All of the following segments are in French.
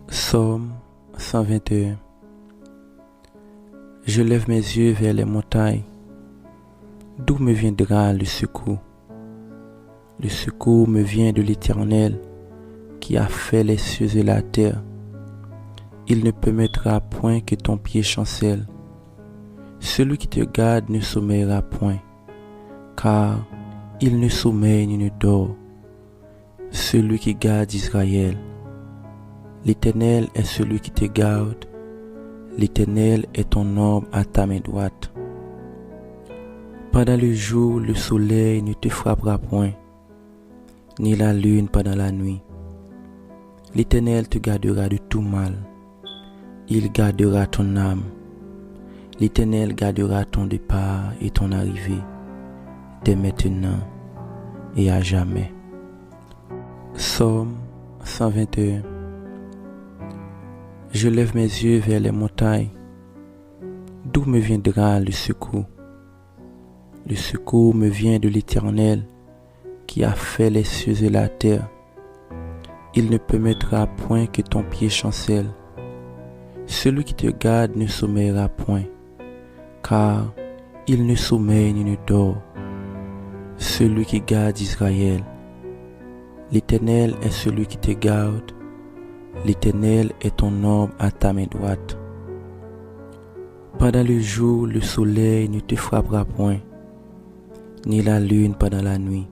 Psaume 121. Je lève mes yeux vers les montagnes. D'où me viendra le secours? Le secours me vient de l'Éternel qui a fait les cieux et la terre. Il ne permettra point que ton pied chancelle. Celui qui te garde ne sommeillera point, car il ne sommeille ni ne dort. Celui qui garde Israël. L'Éternel est celui qui te garde. L'Éternel est ton ombre à ta main droite. Pendant le jour, le soleil ne te frappera point, ni la lune pendant la nuit. L'Éternel te gardera de tout mal. Il gardera ton âme. L'Éternel gardera ton départ et ton arrivée, dès maintenant et à jamais. Psaume 121. Je lève mes yeux vers les montagnes. D'où me viendra le secours? Le secours me vient de l'Éternel qui a fait les cieux et la terre. Il ne permettra point que ton pied chancelle. Celui qui te garde ne sommeillera point, car il ne sommeille ni ne dort. Celui qui garde Israël. L'Éternel est celui qui te garde. L'Éternel est ton ombre à ta main droite. Pendant le jour, le soleil ne te frappera point, ni la lune pendant la nuit.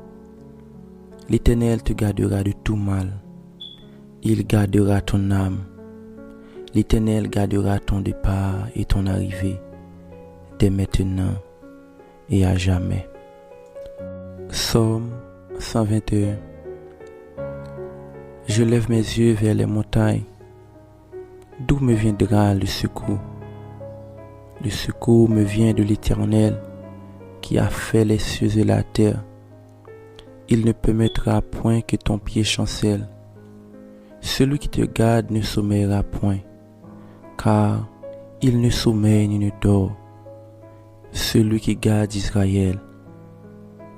L'Éternel te gardera de tout mal. Il gardera ton âme. L'Éternel gardera ton départ et ton arrivée, dès maintenant et à jamais. Psaume 121. Je lève mes yeux vers les montagnes. D'où me viendra le secours? Le secours me vient de l'Éternel qui a fait les cieux et la terre. Il ne permettra point que ton pied chancelle. Celui qui te garde ne sommeillera point, car il ne sommeille ni ne dort. Celui qui garde Israël.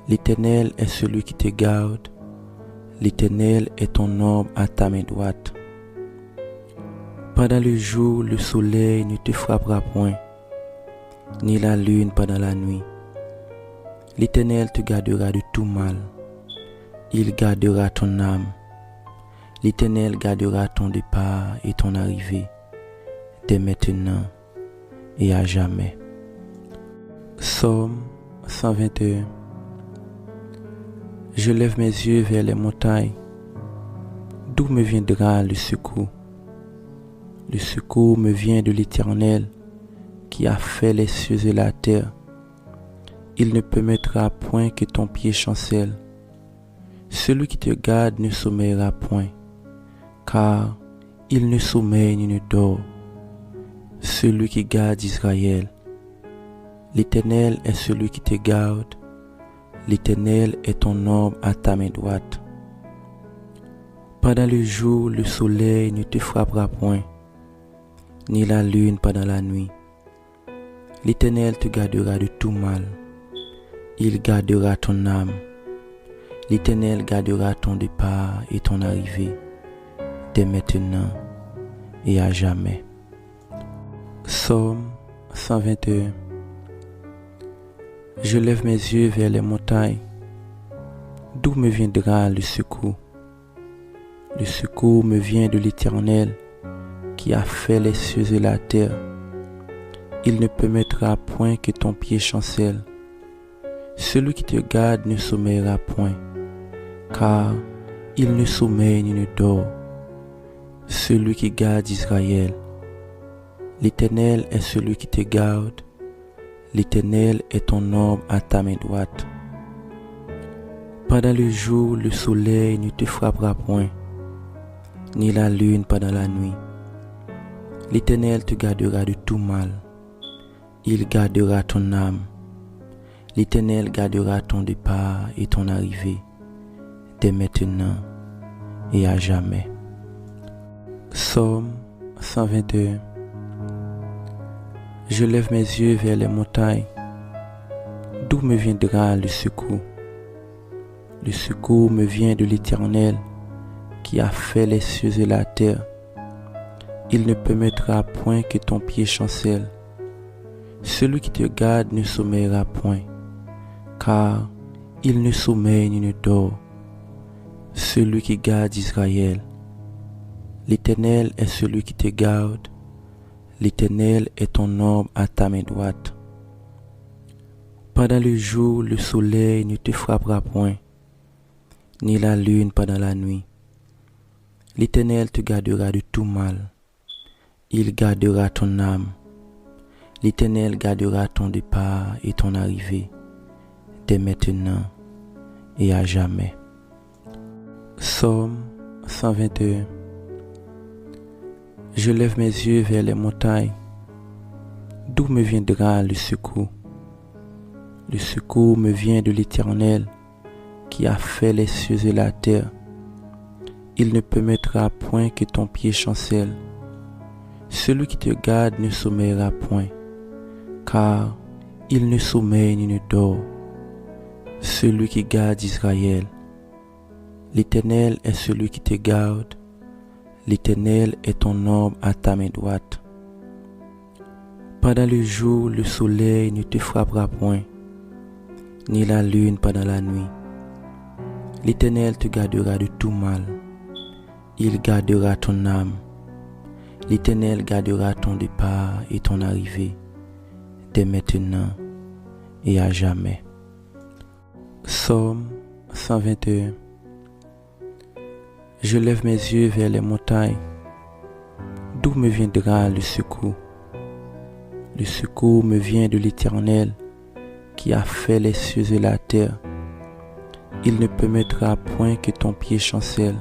L'Éternel est celui qui te garde. L'Éternel est ton ombre à ta main droite. Pendant le jour, le soleil ne te frappera point, ni la lune pendant la nuit. L'Éternel te gardera de tout mal. Il gardera ton âme. L'Éternel gardera ton départ et ton arrivée, dès maintenant et à jamais. Psaume 121. Je lève mes yeux vers les montagnes. D'où me viendra le secours? Le secours me vient de l'Éternel qui a fait les cieux et la terre. Il ne permettra point que ton pied chancelle. Celui qui te garde ne sommeillera point, car il ne sommeille ni ne dort. Celui qui garde Israël. L'Éternel est celui qui te garde. L'Éternel est ton ombre à ta main droite. Pendant le jour, le soleil ne te frappera point, ni la lune pendant la nuit. L'Éternel te gardera de tout mal. Il gardera ton âme. L'Éternel gardera ton départ et ton arrivée, dès maintenant et à jamais. Psaume 121. Je lève mes yeux vers les montagnes. D'où me viendra le secours? Le secours me vient de l'Éternel qui a fait les cieux et la terre. Il ne permettra point que ton pied chancelle. Celui qui te garde ne sommeillera point, car il ne sommeille ni ne dort. Celui qui garde Israël. L'Éternel est celui qui te garde. L'Éternel est ton ombre à ta main droite. Pendant le jour, le soleil ne te frappera point, ni la lune pendant la nuit. L'Éternel te gardera de tout mal. Il gardera ton âme. L'Éternel gardera ton départ et ton arrivée, dès maintenant et à jamais. Psaume 121. Je lève mes yeux vers les montagnes. D'où me viendra le secours? Le secours me vient de l'Éternel qui a fait les cieux et la terre. il ne permettra point que ton pied chancelle. Celui qui te garde ne sommeillera point, car il ne sommeille ni ne dort. Celui qui garde Israël. L'Éternel est celui qui te garde. L'Éternel est ton ombre à ta main droite. Pendant le jour, le soleil ne te frappera point, ni la lune pendant la nuit. L'Éternel te gardera de tout mal. Il gardera ton âme. L'Éternel gardera ton départ et ton arrivée, dès maintenant et à jamais. Psaume 121. Je lève mes yeux vers les montagnes. D'où me viendra le secours? Le secours me vient de l'Éternel, qui a fait les cieux et la terre. Il ne permettra point que ton pied chancelle. Celui qui te garde ne sommeillera point, car il ne sommeille ni ne dort. Celui qui garde Israël. L'Éternel est celui qui te garde. L'Éternel est ton ombre à ta main droite. Pendant le jour, le soleil ne te frappera point, ni la lune pendant la nuit. L'Éternel te gardera de tout mal. Il gardera ton âme. L'Éternel gardera ton départ et ton arrivée, dès maintenant et à jamais. Psaume 121. Je lève mes yeux vers les montagnes. D'où me viendra le secours? Le secours me vient de l'Éternel, qui a fait les cieux et la terre. Il ne permettra point que ton pied chancelle.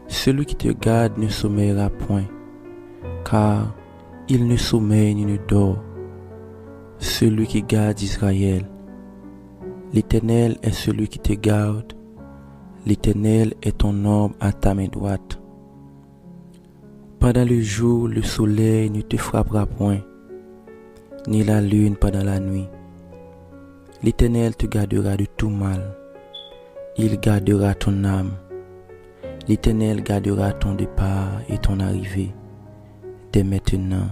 Celui qui te garde ne sommeillera point, car il ne sommeille ni ne dort. Celui qui garde Israël. L'Éternel est celui qui te garde. L'Éternel est ton ombre à ta main droite. Pendant le jour, le soleil ne te frappera point, ni la lune pendant la nuit. L'Éternel te gardera de tout mal. Il gardera ton âme. L'Éternel gardera ton départ et ton arrivée, dès maintenant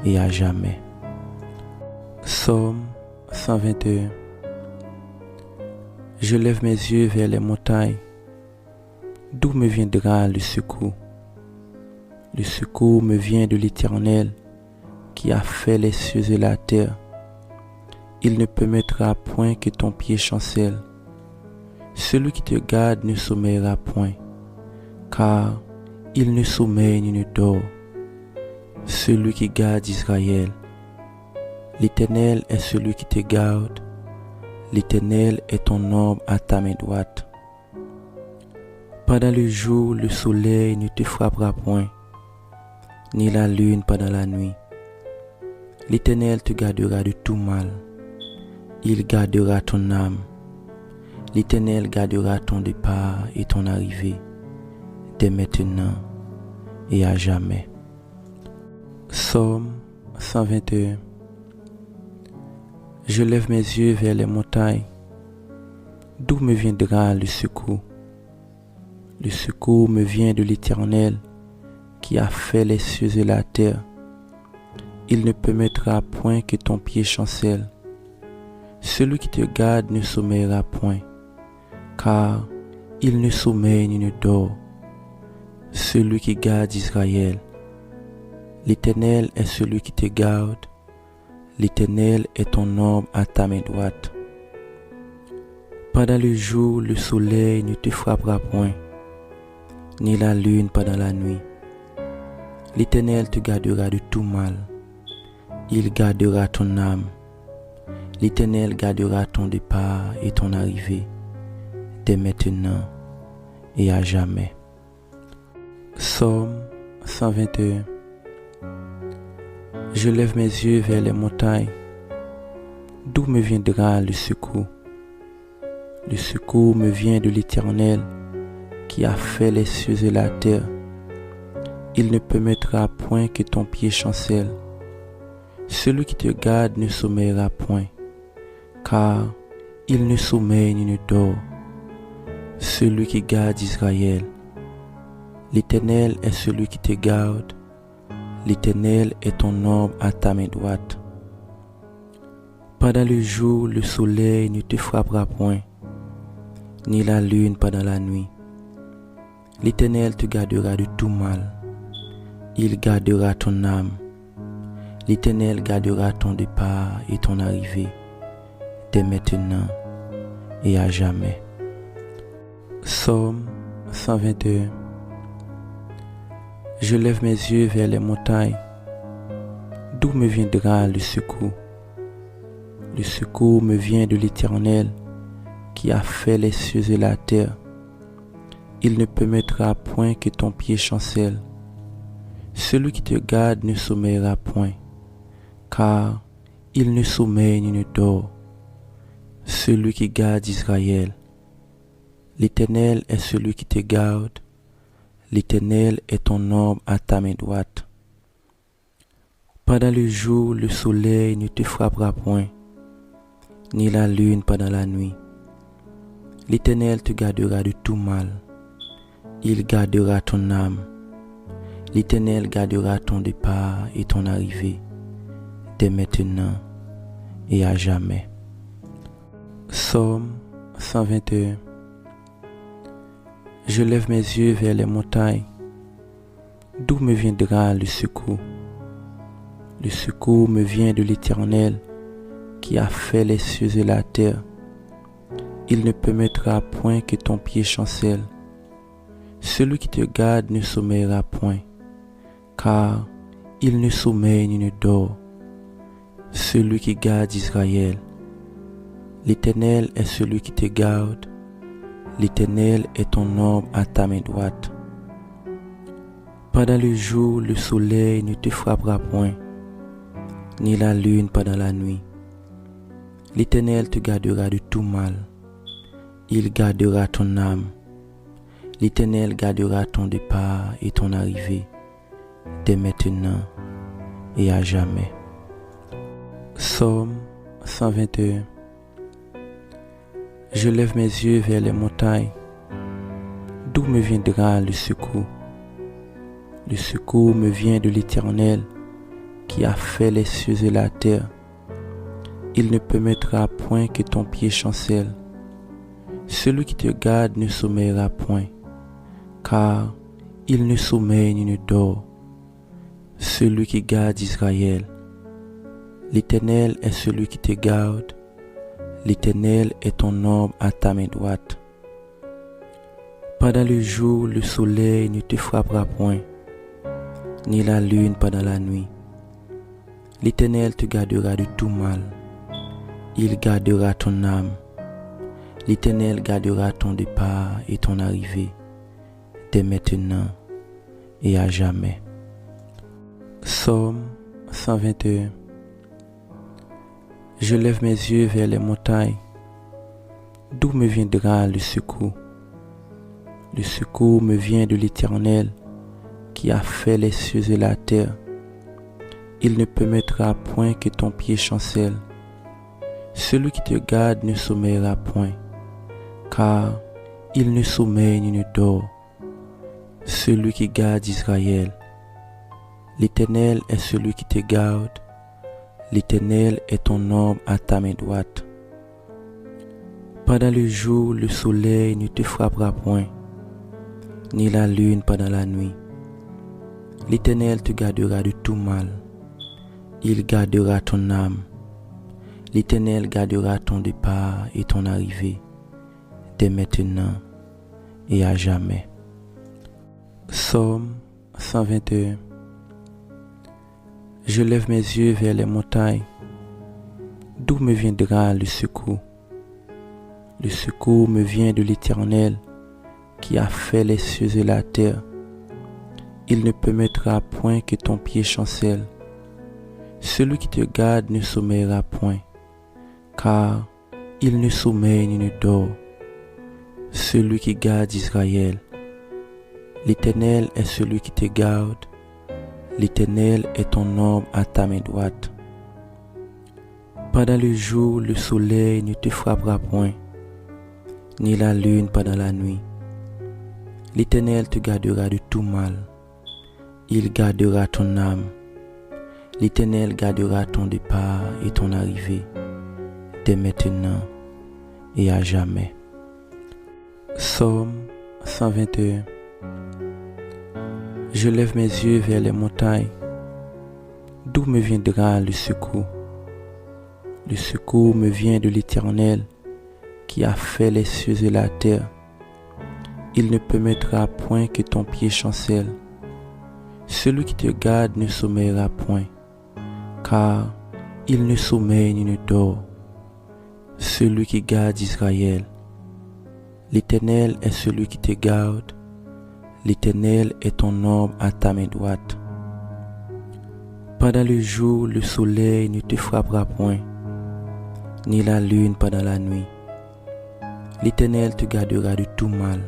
et à jamais. Psaume 121. Je lève mes yeux vers les montagnes. D'où me viendra le secours? Le secours me vient de l'Éternel, qui a fait les cieux et la terre. Il ne permettra point que ton pied chancelle. Celui qui te garde ne sommeillera point, car il ne sommeille ni ne dort. Celui qui garde Israël. L'Éternel est celui qui te garde. L'Éternel est ton ombre à ta main droite. Pendant le jour, le soleil ne te frappera point, ni la lune pendant la nuit. L'Éternel te gardera de tout mal. Il gardera ton âme. L'Éternel gardera ton départ et ton arrivée, dès maintenant et à jamais. Psaume 121. Je lève mes yeux vers les montagnes. D'où me viendra le secours? Le secours me vient de l'Éternel, qui a fait les cieux et la terre. Il ne permettra point que ton pied chancelle. Celui qui te garde ne sommeillera point, car il ne sommeille ni ne dort. Celui qui garde Israël. L'Éternel est celui qui te garde. L'Éternel est ton ombre à ta main droite. Pendant le jour, le soleil ne te frappera point, ni la lune pendant la nuit. L'Éternel te gardera de tout mal. Il gardera ton âme. L'Éternel gardera ton départ et ton arrivée, dès maintenant et à jamais. Psaume 121. Je lève mes yeux vers les montagnes. D'où me viendra le secours? Le secours me vient de l'Éternel, qui a fait les cieux et la terre. Il ne permettra point que ton pied chancelle. Celui qui te garde ne sommeillera point, car il ne sommeille ni ne dort. Celui qui garde Israël. L'Éternel est celui qui te garde. L'Éternel est ton ombre à ta main droite. Pendant le jour, le soleil ne te frappera point, ni la lune pendant la nuit. L'Éternel te gardera de tout mal. Il gardera ton âme. L'Éternel gardera ton départ et ton arrivée, dès maintenant et à jamais. Psaume 121. Je lève mes yeux vers les montagnes. D'où me viendra le secours? Le secours me vient de l'Éternel, qui a fait les cieux et la terre. Il ne permettra point que ton pied chancelle. Celui qui te garde ne sommeillera point, car il ne sommeille ni ne dort. Celui qui garde Israël. L'Éternel est celui qui te garde. L'Éternel est ton ombre à ta main droite. Pendant le jour, le soleil ne te frappera point, ni la lune pendant la nuit. L'Éternel te gardera de tout mal. Il gardera ton âme. L'Éternel gardera ton départ et ton arrivée, dès maintenant et à jamais. Psaume 121. Je lève mes yeux vers les montagnes. D'où me viendra le secours? Le secours me vient de l'Éternel, qui a fait les cieux et la terre. Il ne permettra point que ton pied chancelle. Celui qui te garde ne sommeillera point, car il ne sommeille ni ne dort. Celui qui garde Israël. L'Éternel est celui qui te garde. L'Éternel est ton ombre à ta main droite. Pendant le jour, le soleil ne te frappera point, ni la lune pendant la nuit. L'Éternel te gardera de tout mal. Il gardera ton âme. L'Éternel gardera ton départ et ton arrivée, dès maintenant et à jamais. Psaume 121. Je lève mes yeux vers les montagnes. D'où me viendra le secours? Le secours me vient de l'Éternel, qui a fait les cieux et la terre. Il ne permettra point que ton pied chancelle. Celui qui te garde ne sommeillera point, car il ne sommeille ni ne dort. Celui qui garde Israël. L'Éternel est celui qui te garde. L'Éternel est ton ombre à ta main droite. Pendant le jour, le soleil ne te frappera point, ni la lune pendant la nuit. L'Éternel te gardera de tout mal. Il gardera ton âme. L'Éternel gardera ton départ et ton arrivée, dès maintenant et à jamais. Psaume 121. Je lève mes yeux vers les montagnes. D'où me viendra le secours? Le secours me vient de l'Éternel, qui a fait les cieux et la terre. Il ne permettra point que ton pied chancelle. Celui qui te garde ne sommeillera point, car il ne sommeille ni ne dort. Celui qui garde Israël. L'Éternel est celui qui te garde. L'Éternel est ton ombre à ta main droite. Pendant le jour, le soleil ne te frappera point, ni la lune pendant la nuit. L'Éternel te gardera de tout mal. Il gardera ton âme. L'Éternel gardera ton départ et ton arrivée, dès maintenant et à jamais. Psaume 121. Je lève mes yeux vers les montagnes. D'où me viendra le secours? Le secours me vient de l'Éternel, qui a fait les cieux et la terre. Il ne permettra point que ton pied chancelle. Celui qui te garde ne sommeillera point, car il ne sommeille ni ne dort. Celui qui garde Israël. L'Éternel est celui qui te garde. L'Éternel est ton ombre à ta main droite. Pendant le jour, le soleil ne te frappera point, ni la lune pendant la nuit. L'Éternel te gardera de tout mal. Il gardera ton âme. L'Éternel gardera ton départ et ton arrivée, dès maintenant et à jamais. Psaume 121. Je lève mes yeux vers les montagnes. D'où me viendra le secours? Le secours me vient de l'Éternel qui a fait les cieux et la terre. Il ne permettra point que ton pied chancelle. Celui qui te garde ne sommeillera point, car il ne sommeille ni ne dort. Celui qui garde Israël. L'Éternel est celui qui te garde. L'Éternel est ton ombre à ta main droite. Pendant le jour, le soleil ne te frappera point, ni la lune pendant la nuit. L'Éternel te gardera de tout mal.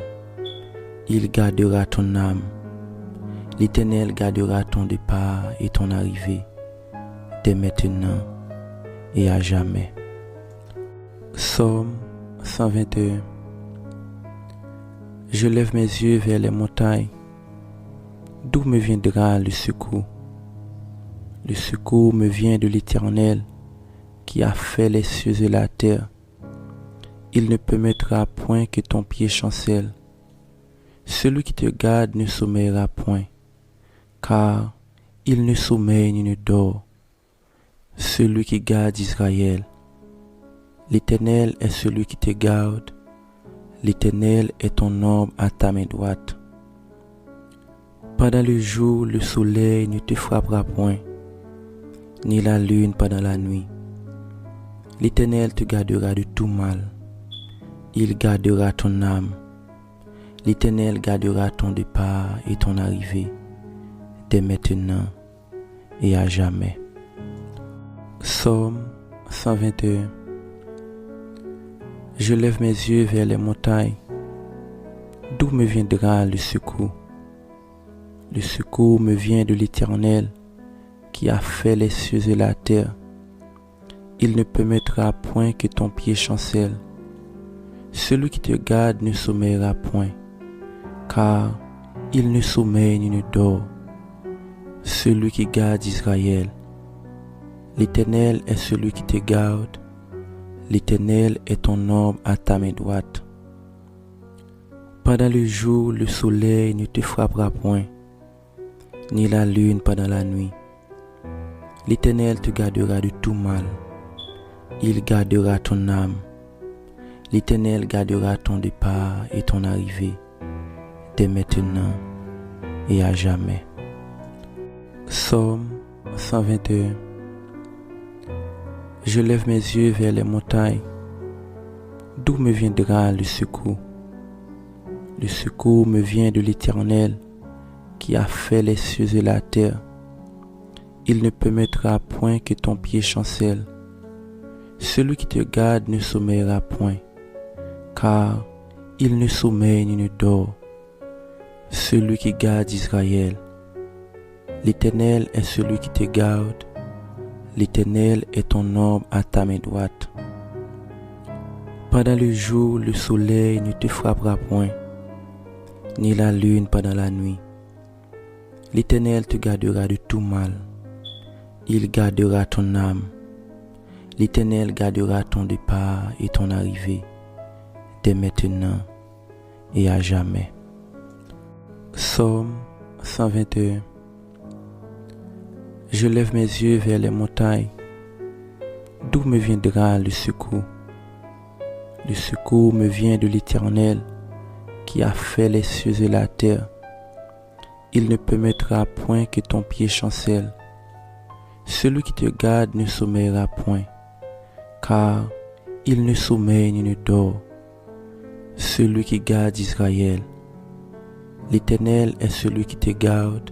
Il gardera ton âme. L'Éternel gardera ton départ et ton arrivée, dès maintenant et à jamais. Psaume 121. Je lève mes yeux vers les montagnes. D'où me viendra le secours? Le secours me vient de l'Éternel qui a fait les cieux et la terre. Il ne permettra point que ton pied chancelle. Celui qui te garde ne sommeillera point, car il ne sommeille ni ne dort. Celui qui garde Israël. L'Éternel est celui qui te garde. L'Éternel est ton ombre à ta main droite. Pendant le jour, le soleil ne te frappera point, ni la lune pendant la nuit. L'Éternel te gardera de tout mal. Il gardera ton âme. L'Éternel gardera ton départ et ton arrivée, dès maintenant et à jamais. Psaume 121. Je lève mes yeux vers les montagnes. D'où me viendra le secours? Le secours me vient de l'Éternel qui a fait les cieux et la terre. Il ne permettra point que ton pied chancelle. Celui qui te garde ne sommeillera point, car il ne sommeille ni ne dort. Celui qui garde Israël. L'Éternel est celui qui te garde. L'Éternel est ton ombre à ta main droite. Pendant le jour, le soleil ne te frappera point, ni la lune pendant la nuit. L'Éternel te gardera de tout mal. Il gardera ton âme. L'Éternel gardera ton départ et ton arrivée, dès maintenant et à jamais. Psaume 121. Je lève mes yeux vers les montagnes. D'où me viendra le secours? Le secours me vient de l'Éternel qui a fait les cieux et la terre. Il ne permettra point que ton pied chancelle. Celui qui te garde ne sommeillera point, car il ne sommeille ni ne dort. Celui qui garde Israël. L'Éternel est celui qui te garde. L'Éternel est ton ombre à ta main droite. Pendant le jour, le soleil ne te frappera point, ni la lune pendant la nuit. L'Éternel te gardera de tout mal. Il gardera ton âme. L'Éternel gardera ton départ et ton arrivée, dès maintenant et à jamais. Psaume 121. Je lève mes yeux vers les montagnes. D'où me viendra le secours? Le secours me vient de l'Éternel qui a fait les cieux et la terre. Il ne permettra point que ton pied chancelle. Celui qui te garde ne sommeillera point, car il ne sommeille ni ne dort. Celui qui garde Israël. L'Éternel est celui qui te garde.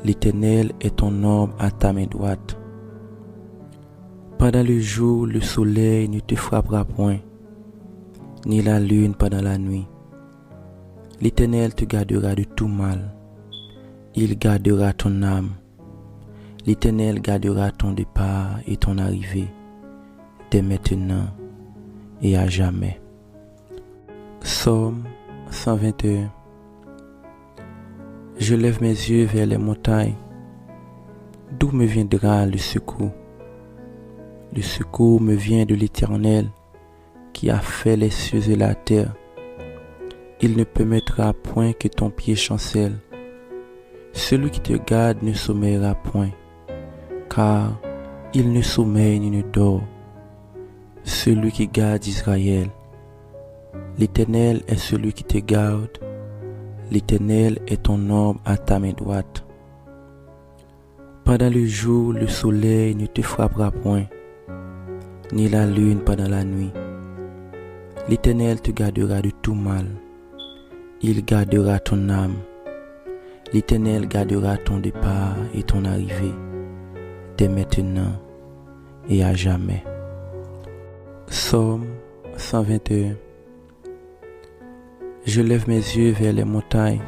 L'Éternel est ton ombre à ta main droite. Pendant le jour, le soleil ne te frappera point, ni la lune pendant la nuit. L'Éternel te gardera de tout mal. Il gardera ton âme. L'Éternel gardera ton départ et ton arrivée, dès maintenant et à jamais. Psaume 121. Je lève mes yeux vers les montagnes. D'où me viendra le secours? Le secours me vient de l'Éternel qui a fait les cieux et la terre. Il ne permettra point que ton pied chancelle. Celui qui te garde ne sommeillera point, car il ne sommeille ni ne dort. Celui qui garde Israël. L'Éternel est celui qui te garde. L'Éternel est ton ombre à ta main droite. Pendant le jour, le soleil ne te frappera point, ni la lune pendant la nuit. L'Éternel te gardera de tout mal. Il gardera ton âme. L'Éternel gardera ton départ et ton arrivée, dès maintenant et à jamais. Psaume 121. Je lève mes yeux vers les montagnes.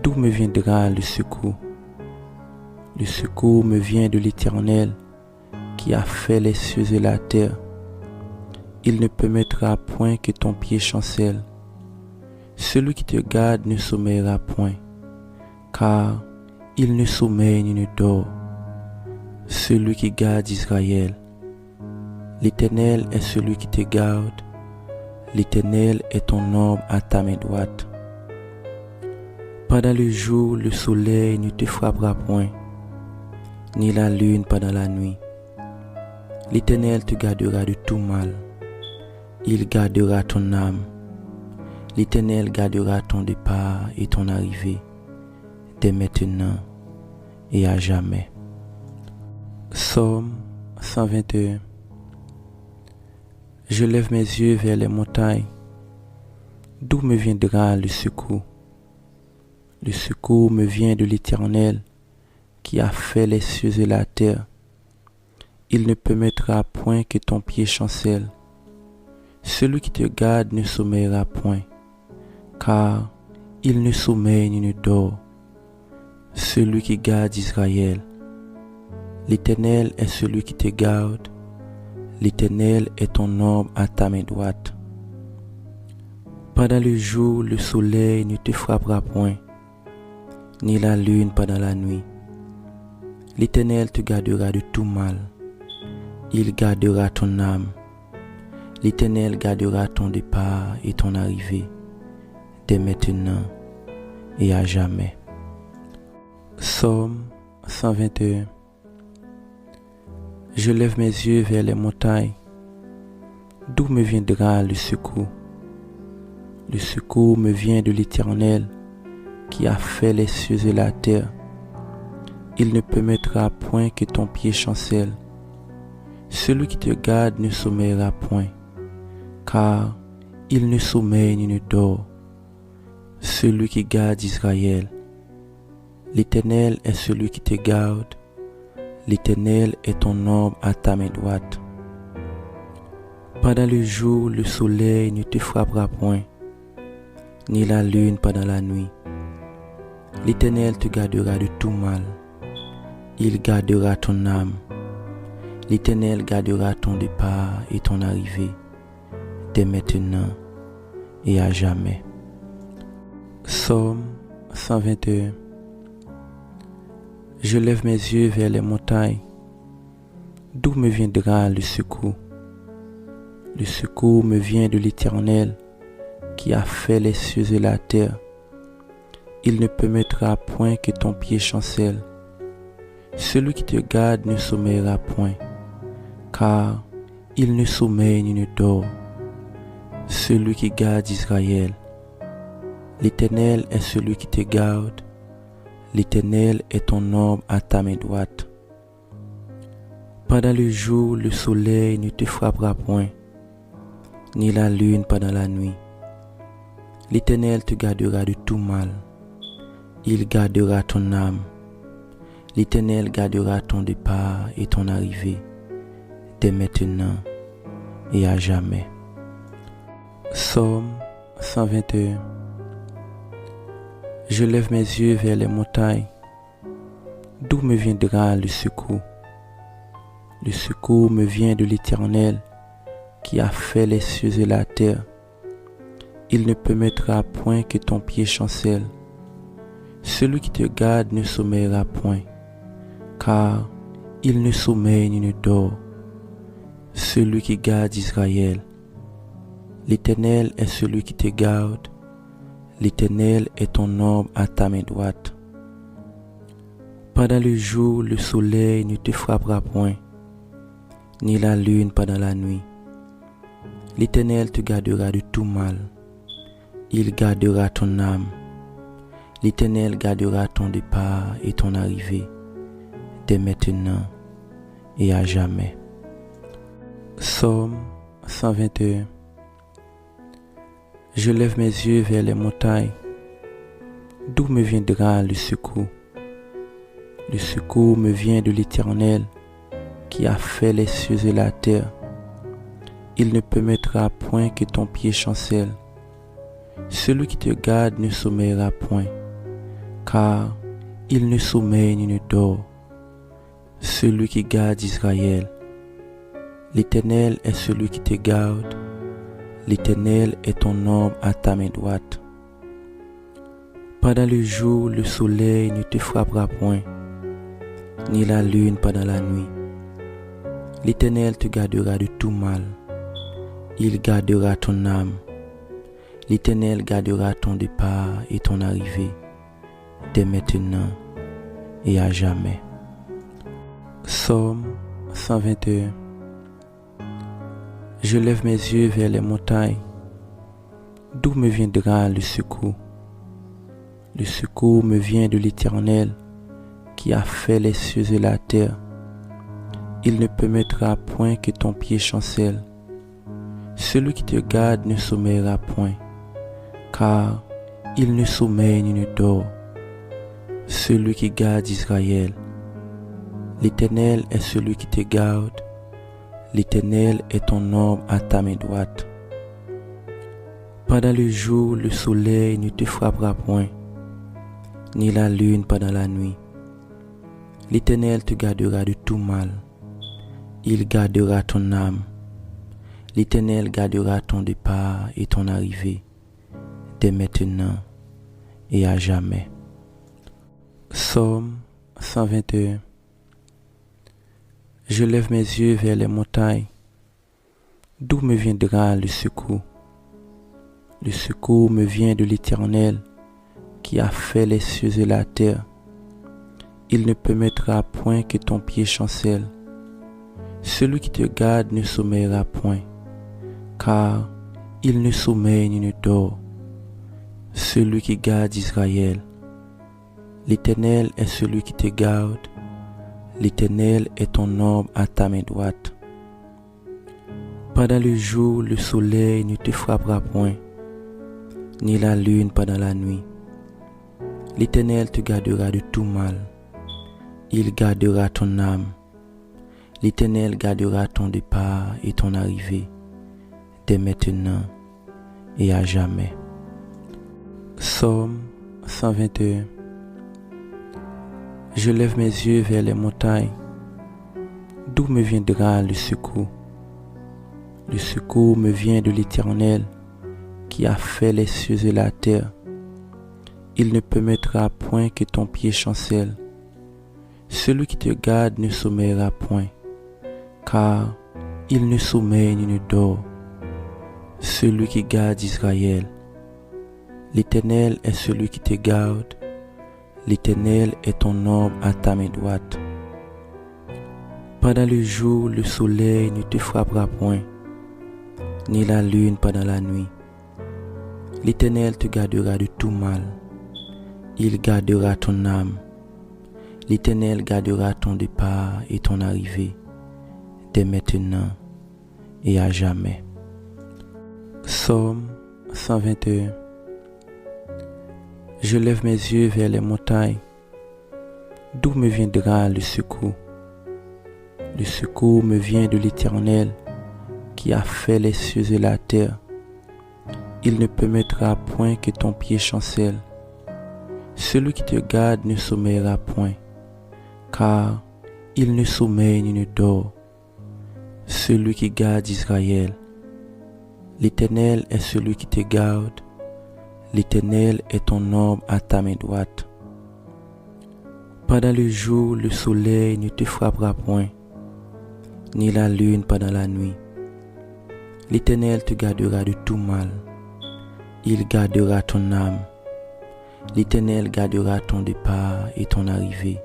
D'où me viendra le secours? Le secours me vient de l'Éternel qui a fait les cieux et la terre. Il ne permettra point que ton pied chancelle. Celui qui te garde ne sommeillera point, car il ne sommeille ni ne dort. Celui qui garde Israël. L'Éternel est celui qui te garde. L'Éternel est ton ombre à ta main droite. Pendant le jour, le soleil ne te frappera point, ni la lune pendant la nuit. L'Éternel te gardera de tout mal. Il gardera ton âme. L'Éternel gardera ton départ et ton arrivée, dès maintenant et à jamais. Psaume 121. Je lève mes yeux vers les montagnes. D'où me viendra le secours? Le secours me vient de l'Éternel qui a fait les cieux et la terre. Il ne permettra point que ton pied chancelle. Celui qui te garde ne sommeillera point, car il ne sommeille ni ne dort. Celui qui garde Israël. L'Éternel est celui qui te garde. L'Éternel est ton ombre à ta main droite. Pendant le jour, le soleil ne te frappera point, ni la lune pendant la nuit. L'Éternel te gardera de tout mal. Il gardera ton âme. L'Éternel gardera ton départ et ton arrivée, dès maintenant et à jamais. Psaume 121. Je lève mes yeux vers les montagnes. D'où me viendra le secours? Le secours me vient de l'Éternel qui a fait les cieux et la terre. Il ne permettra point que ton pied chancelle. Celui qui te garde ne sommeillera point, car il ne sommeille ni ne dort. Celui qui garde Israël. L'Éternel est celui qui te garde. L'Éternel est ton ombre à ta main droite. Pendant le jour, le soleil ne te frappera point, ni la lune pendant la nuit. L'Éternel te gardera de tout mal. Il gardera ton âme. L'Éternel gardera ton départ et ton arrivée, dès maintenant et à jamais. Psaume 121. Je lève mes yeux vers les montagnes. D'où me viendra le secours? Le secours me vient de l'Éternel qui a fait les cieux et la terre. Il ne permettra point que ton pied chancelle. Celui qui te garde ne sommeillera point, car il ne sommeille ni ne dort. Celui qui garde Israël. L'Éternel est celui qui te garde. L'Éternel est ton ombre à ta main droite. Pendant le jour, le soleil ne te frappera point, ni la lune pendant la nuit. L'Éternel te gardera de tout mal. Il gardera ton âme. L'Éternel gardera ton départ et ton arrivée, dès maintenant et à jamais. Psaume 121. Je lève mes yeux vers les montagnes. D'où me viendra le secours? Le secours me vient de l'Éternel qui a fait les cieux et la terre. Il ne permettra point que ton pied chancelle. Celui qui te garde ne sommeillera point, car il ne sommeille ni ne dort. Celui qui garde Israël. L'Éternel est celui qui te garde. L'Éternel est ton ombre à ta main droite. Pendant le jour, le soleil ne te frappera point, ni la lune pendant la nuit. L'Éternel te gardera de tout mal. Il gardera ton âme. L'Éternel gardera ton départ et ton arrivée, dès maintenant et à jamais. Psaume 121. Je lève mes yeux vers les montagnes. D'où me viendra le secours? Le secours me vient de l'Éternel, qui a fait les cieux et la terre. Il ne permettra point que ton pied chancelle. Celui qui te garde ne sommeillera point, car il ne sommeille ni ne dort. Celui qui garde Israël. L'Éternel est celui qui te garde. L'Éternel est ton ombre à ta main droite. Pendant le jour, le soleil ne te frappera point, ni la lune pendant la nuit. L'Éternel te gardera de tout mal. Il gardera ton âme. L'Éternel gardera ton départ et ton arrivée, dès maintenant et à jamais. Psaume 121. Je lève mes yeux vers les montagnes. D'où me viendra le secours? Le secours me vient de l'Éternel, qui a fait les cieux et la terre. Il ne permettra point que ton pied chancelle. Celui qui te garde ne sommeillera point, car il ne sommeille ni ne dort. Celui qui garde Israël. L'Éternel est celui qui te garde. L'Éternel est ton ombre à ta main droite. Pendant le jour, le soleil ne te frappera point, ni la lune pendant la nuit. L'Éternel te gardera de tout mal. Il gardera ton âme. L'Éternel gardera ton départ et ton arrivée, dès maintenant et à jamais. Psaume 121. Je lève mes yeux vers les montagnes. D'où me viendra le secours? Le secours me vient de l'Éternel, qui a fait les cieux et la terre. Il ne permettra point que ton pied chancelle. Celui qui te garde ne sommeillera point, car il ne sommeille ni ne dort. Celui qui garde Israël. L'Éternel est celui qui te garde. L'Éternel est ton ombre à ta main droite. Pendant le jour, le soleil ne te frappera point, ni la lune pendant la nuit. L'Éternel te gardera de tout mal. Il gardera ton âme. L'Éternel gardera ton départ et ton arrivée, dès maintenant et à jamais. Psaume 121. Je lève mes yeux vers les montagnes. D'où me viendra le secours? Le secours me vient de l'Éternel, qui a fait les cieux et la terre. Il ne permettra point que ton pied chancelle. Celui qui te garde ne sommeillera point, car il ne sommeille ni ne dort. Celui qui garde Israël. L'Éternel est celui qui te garde. L'Éternel est ton ombre à ta main droite. Pendant le jour, le soleil ne te frappera point, ni la lune pendant la nuit. L'Éternel te gardera de tout mal. Il gardera ton âme. L'Éternel gardera ton départ et ton arrivée, dès maintenant et à jamais. Psaume 121. Je lève mes yeux vers les montagnes. D'où me viendra le secours? Le secours me vient de l'Éternel, qui a fait les cieux et la terre. Il ne permettra point que ton pied chancelle. Celui qui te garde ne sommeillera point, car il ne sommeille ni ne dort. Celui qui garde Israël. L'Éternel est celui qui te garde. L'Éternel est ton ombre à ta main droite. Pendant le jour, le soleil ne te frappera point, ni la lune pendant la nuit. L'Éternel te gardera de tout mal. Il gardera ton âme. L'Éternel gardera ton départ et ton arrivée,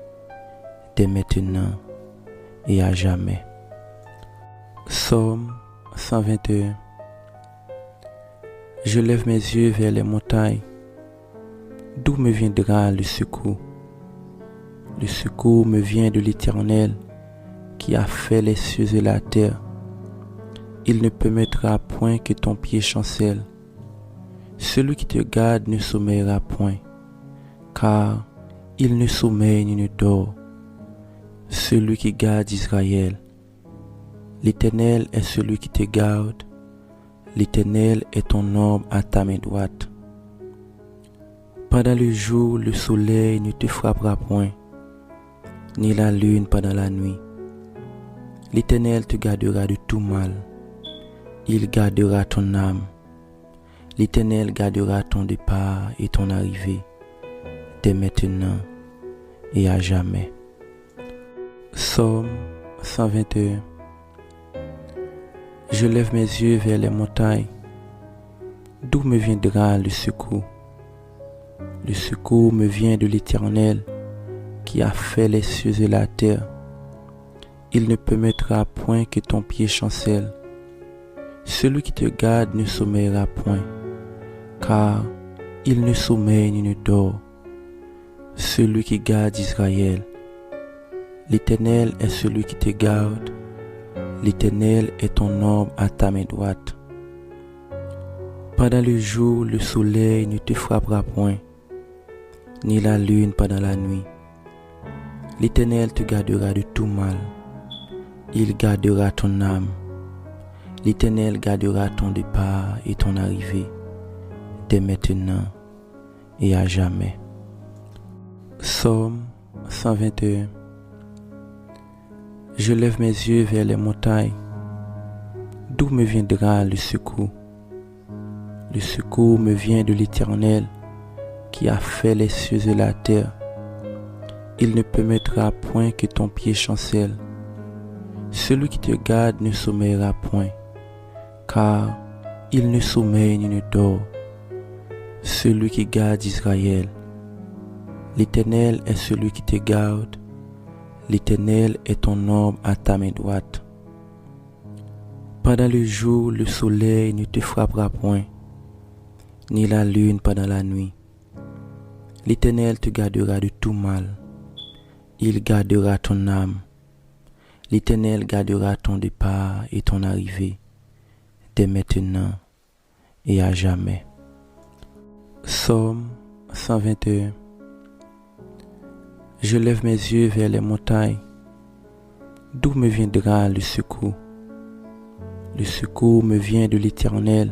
dès maintenant et à jamais. Psaume 121. Je lève mes yeux vers les montagnes. D'où me viendra le secours? Le secours me vient de l'Éternel qui a fait les cieux et la terre. Il ne permettra point que ton pied chancelle. Celui qui te garde ne sommeillera point, car il ne sommeille ni ne dort. Celui qui garde Israël. L'Éternel est celui qui te garde. L'Éternel est ton ombre à ta main droite. Pendant le jour, le soleil ne te frappera point, ni la lune pendant la nuit. L'Éternel te gardera de tout mal. Il gardera ton âme. L'Éternel gardera ton départ et ton arrivée, dès maintenant et à jamais. Psaume 121. Je lève mes yeux vers les montagnes. D'où me viendra le secours? Le secours me vient de l'Éternel qui a fait les cieux et la terre. Il ne permettra point que ton pied chancelle. Celui qui te garde ne sommeillera point, car il ne sommeille ni ne dort. Celui qui garde Israël. L'Éternel est celui qui te garde. L'Éternel est ton ombre à ta main droite. Pendant le jour, le soleil ne te frappera point, ni la lune pendant la nuit. L'Éternel te gardera de tout mal. Il gardera ton âme. L'Éternel gardera ton départ et ton arrivée, dès maintenant et à jamais. Psaume 121. Je lève mes yeux vers les montagnes. D'où me viendra le secours? Le secours me vient de l'Éternel qui a fait les cieux et la terre. Il ne permettra point que ton pied chancelle. Celui qui te garde ne sommeillera point, car il ne sommeille ni ne dort. Celui qui garde Israël. L'Éternel est celui qui te garde. L'Éternel est ton ombre à ta main droite. Pendant le jour, le soleil ne te frappera point, ni la lune pendant la nuit. L'Éternel te gardera de tout mal. Il gardera ton âme. L'Éternel gardera ton départ et ton arrivée, dès maintenant et à jamais. Psaume 121. Je lève mes yeux vers les montagnes. D'où me viendra le secours? Le secours me vient de l'Éternel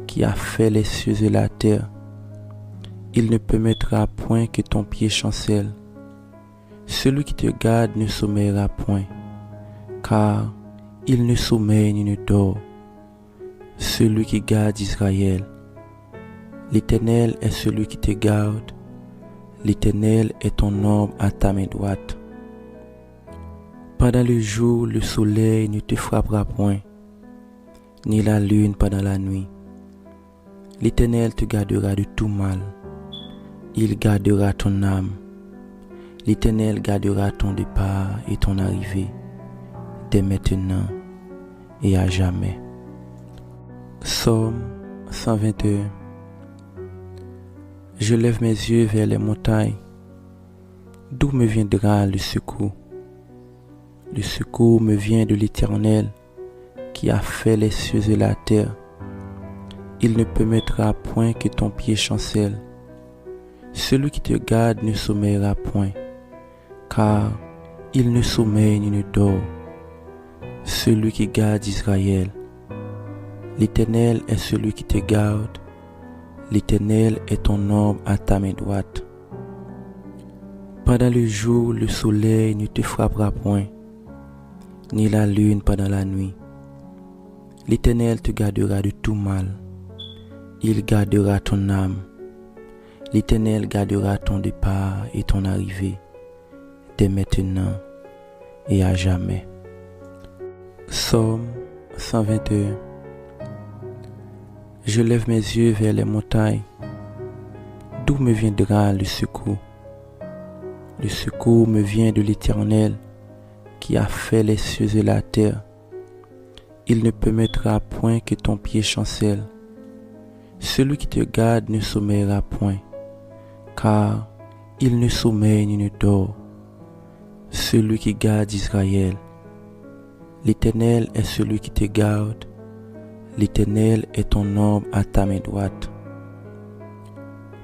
qui a fait les cieux et la terre. Il ne permettra point que ton pied chancelle. Celui qui te garde ne sommeillera point, car il ne sommeille ni ne dort. Celui qui garde Israël. L'Éternel est celui qui te garde. L'Éternel est ton ombre à ta main droite. Pendant le jour, le soleil ne te frappera point, ni la lune pendant la nuit. L'Éternel te gardera de tout mal. Il gardera ton âme. L'Éternel gardera ton départ et ton arrivée, dès maintenant et à jamais. Psaume 121. Je lève mes yeux vers les montagnes. D'où me viendra le secours? Le secours me vient de l'Éternel qui a fait les cieux et la terre. Il ne permettra point que ton pied chancelle. Celui qui te garde ne sommeillera point, car il ne sommeille ni ne dort. Celui qui garde Israël. L'Éternel est celui qui te garde. L'Éternel est ton ombre à ta main droite. Pendant le jour, le soleil ne te frappera point, ni la lune pendant la nuit. L'Éternel te gardera de tout mal. Il gardera ton âme. L'Éternel gardera ton départ et ton arrivée, dès maintenant et à jamais. Psaume 121. Je lève mes yeux vers les montagnes. D'où me viendra le secours? Le secours me vient de l'Éternel qui a fait les cieux et la terre. Il ne permettra point que ton pied chancelle. Celui qui te garde ne sommeillera point, car il ne sommeille ni ne dort. Celui qui garde Israël. L'Éternel est celui qui te garde. L'Éternel est ton ombre à ta main droite.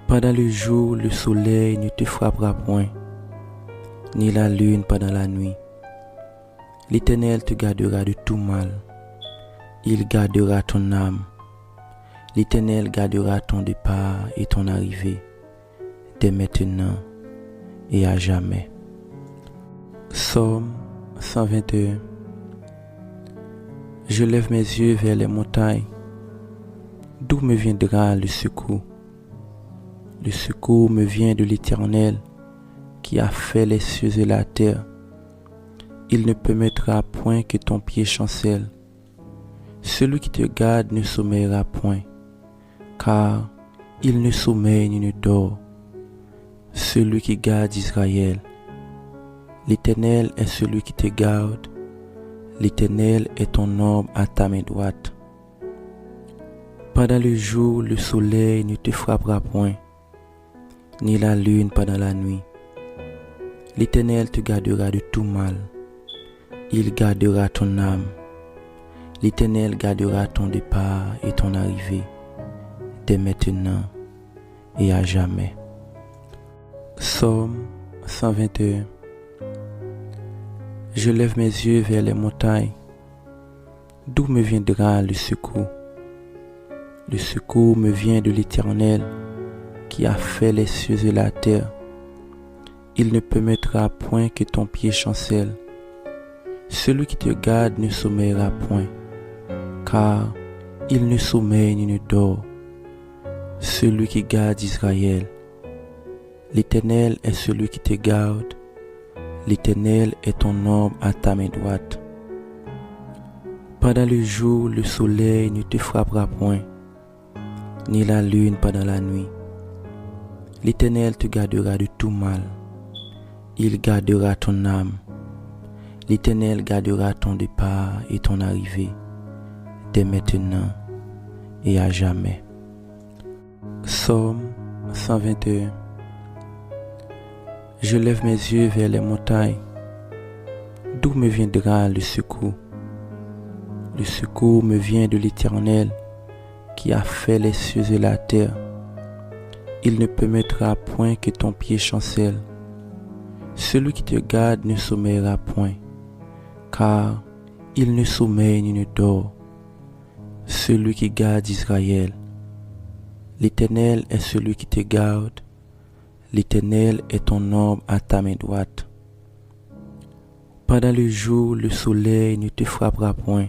Pendant le jour, le soleil ne te frappera point, ni la lune pendant la nuit. L'Éternel te gardera de tout mal. Il gardera ton âme. L'Éternel gardera ton départ et ton arrivée, dès maintenant et à jamais. Psaume 121. Je lève mes yeux vers les montagnes. D'où me viendra le secours? Le secours me vient de l'Éternel qui a fait les cieux et la terre. Il ne permettra point que ton pied chancelle. Celui qui te garde ne sommeillera point, car il ne sommeille ni ne dort. Celui qui garde Israël. L'Éternel est celui qui te garde. L'Éternel est ton ombre à ta main droite. Pendant le jour, le soleil ne te frappera point, ni la lune pendant la nuit. L'Éternel te gardera de tout mal. Il gardera ton âme. L'Éternel gardera ton départ et ton arrivée, dès maintenant et à jamais. Psaume 121. Je lève mes yeux vers les montagnes. D'où me viendra le secours? Le secours me vient de l'Éternel qui a fait les cieux et la terre. Il ne permettra point que ton pied chancelle. Celui qui te garde ne sommeillera point, car il ne sommeille ni ne dort. Celui qui garde Israël. L'Éternel est celui qui te garde. L'Éternel est ton ombre à ta main droite. Pendant le jour, le soleil ne te frappera point, ni la lune pendant la nuit. L'Éternel te gardera de tout mal. Il gardera ton âme. L'Éternel gardera ton départ et ton arrivée, dès maintenant et à jamais. Psaume 121. Je lève mes yeux vers les montagnes. D'où me viendra le secours? Le secours me vient de l'Éternel qui a fait les cieux et la terre. Il ne permettra point que ton pied chancelle. Celui qui te garde ne sommeillera point, car il ne sommeille ni ne dort. Celui qui garde Israël. L'Éternel est celui qui te garde. L'Éternel est ton ombre à ta main droite. Pendant le jour, le soleil ne te frappera point,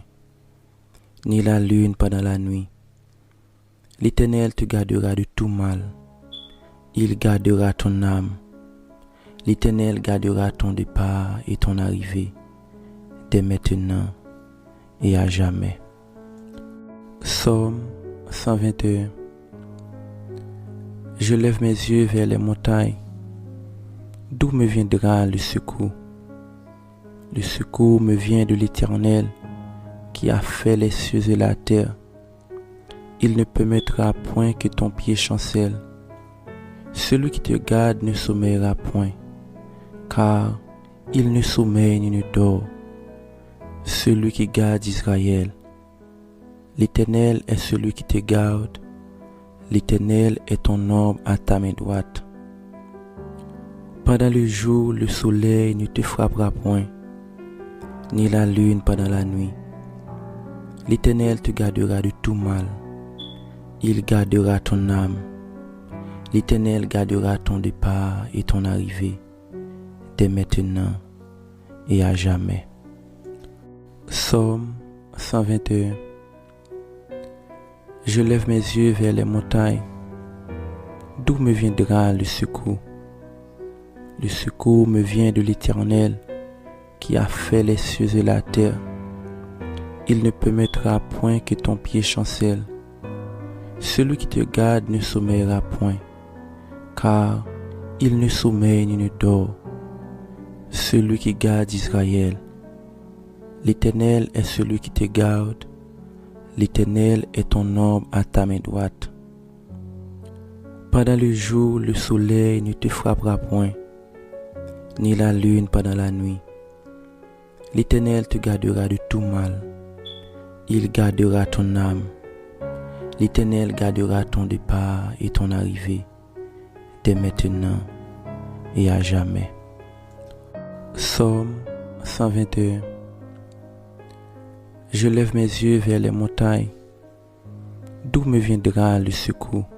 ni la lune pendant la nuit. L'Éternel te gardera de tout mal. Il gardera ton âme. L'Éternel gardera ton départ et ton arrivée, dès maintenant et à jamais. Psaume 121. Je lève mes yeux vers les montagnes. D'où me viendra le secours? Le secours me vient de l'Éternel qui a fait les cieux et la terre. Il ne permettra point que ton pied chancelle. Celui qui te garde ne sommeillera point, car il ne sommeille ni ne dort. Celui qui garde Israël. L'Éternel est celui qui te garde. L'Éternel est ton ombre à ta main droite. Pendant le jour, le soleil ne te frappera point, ni la lune pendant la nuit. L'Éternel te gardera de tout mal. Il gardera ton âme. L'Éternel gardera ton départ et ton arrivée, dès maintenant et à jamais. Psaume 121. Je lève mes yeux vers les montagnes. D'où me viendra le secours? Le secours me vient de l'Éternel qui a fait les cieux et la terre. Il ne permettra point que ton pied chancelle. Celui qui te garde ne sommeillera point, car il ne sommeille ni ne dort. Celui qui garde Israël. L'Éternel est celui qui te garde. L'Éternel est ton ombre à ta main droite. Pendant le jour, le soleil ne te frappera point, ni la lune pendant la nuit. L'Éternel te gardera de tout mal. Il gardera ton âme. L'Éternel gardera ton départ et ton arrivée, dès maintenant et à jamais. Psaume 121. Je lève mes yeux vers les montagnes. D'où me viendra le secours?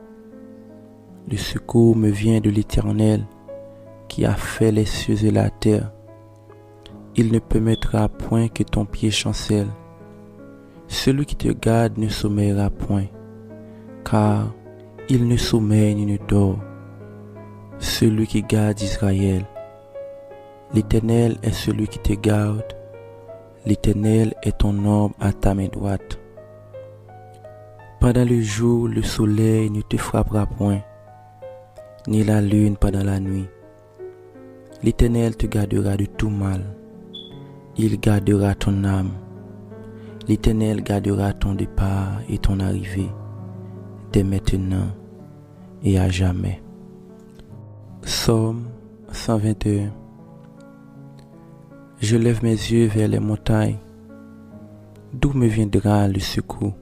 Le secours me vient de l'Éternel qui a fait les cieux et la terre. Il ne permettra point que ton pied chancelle. Celui qui te garde ne sommeillera point, car il ne sommeille ni ne dort. Celui qui garde Israël. L'Éternel est celui qui te garde. L'Éternel est ton ombre à ta main droite. Pendant le jour, le soleil ne te frappera point, ni la lune pendant la nuit. L'Éternel te gardera de tout mal. Il gardera ton âme. L'Éternel gardera ton départ et ton arrivée, dès maintenant et à jamais. Psaume 121. Je lève mes yeux vers les montagnes. D'où me viendra le secours?